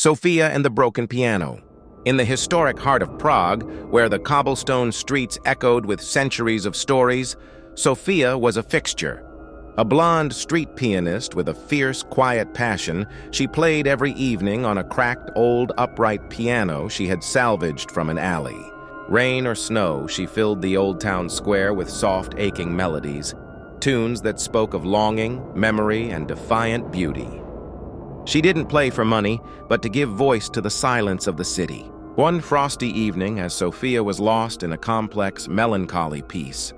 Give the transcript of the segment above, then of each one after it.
Sofia and the Broken Piano. In the historic heart of Prague, where the cobblestone streets echoed with centuries of stories, Sofia was a fixture. A blonde street pianist with a fierce, quiet passion, she played every evening on a cracked, old, upright piano she had salvaged from an alley. Rain or snow, she filled the old town square with soft, aching melodies, tunes that spoke of longing, memory, and defiant beauty. She didn't play for money, but to give voice to the silence of the city. One frosty evening, as Sofia was lost in a complex, melancholy piece,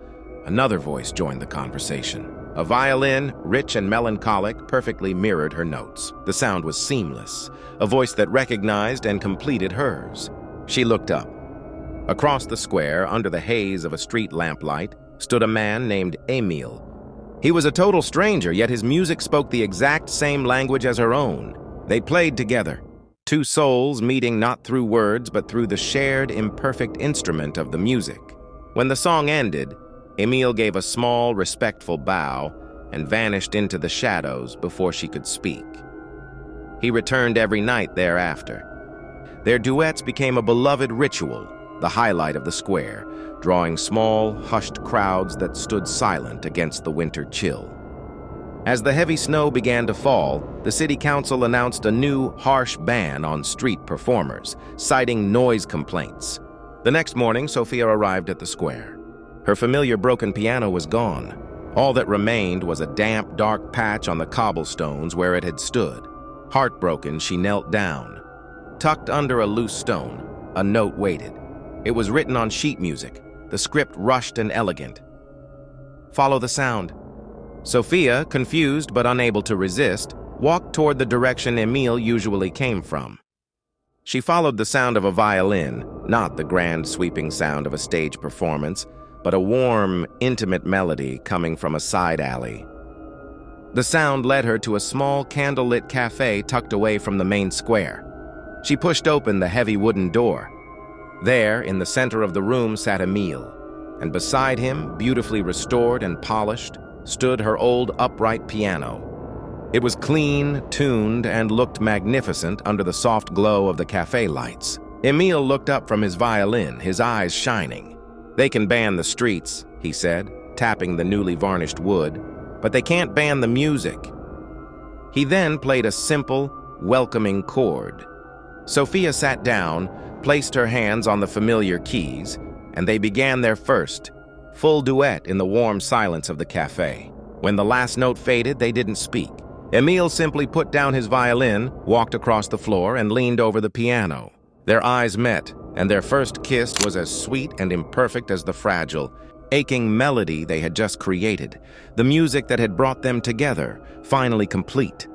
another voice joined the conversation. A violin, rich and melancholic, perfectly mirrored her notes. The sound was seamless, a voice that recognized and completed hers. She looked up. Across the square, under the haze of a street lamplight, stood a man named Emil. He was a total stranger, yet his music spoke the exact same language as her own. They played together, two souls meeting not through words but through the shared, imperfect instrument of the music. When the song ended, Emil gave a small, respectful bow and vanished into the shadows before she could speak. He returned every night thereafter. Their duets became a beloved ritual, the highlight of the square, drawing small, hushed crowds that stood silent against the winter chill. As the heavy snow began to fall, the city council announced a new, harsh ban on street performers, citing noise complaints. The next morning, Sofia arrived at the square. Her familiar broken piano was gone. All that remained was a damp, dark patch on the cobblestones where it had stood. Heartbroken, she knelt down. Tucked under a loose stone, a note waited. It was written on sheet music, the script rushed and elegant. "Follow the sound." Sofia, confused but unable to resist, walked toward the direction Emil usually came from. She followed the sound of a violin, not the grand, sweeping sound of a stage performance, but a warm, intimate melody coming from a side alley. The sound led her to a small, candlelit cafe tucked away from the main square. She pushed open the heavy wooden door. There, in the center of the room, sat Emil, and beside him, beautifully restored and polished, stood her old upright piano. It was clean, tuned, and looked magnificent under the soft glow of the cafe lights. Emil looked up from his violin, his eyes shining. "They can ban the streets," he said, tapping the newly varnished wood, "but they can't ban the music." He then played a simple, welcoming chord. Sofia sat down, placed her hands on the familiar keys, and they began their first, full duet in the warm silence of the cafe. When the last note faded, they didn't speak. Emil simply put down his violin, walked across the floor, and leaned over the piano. Their eyes met, and their first kiss was as sweet and imperfect as the fragile, aching melody they had just created, the music that had brought them together, finally complete.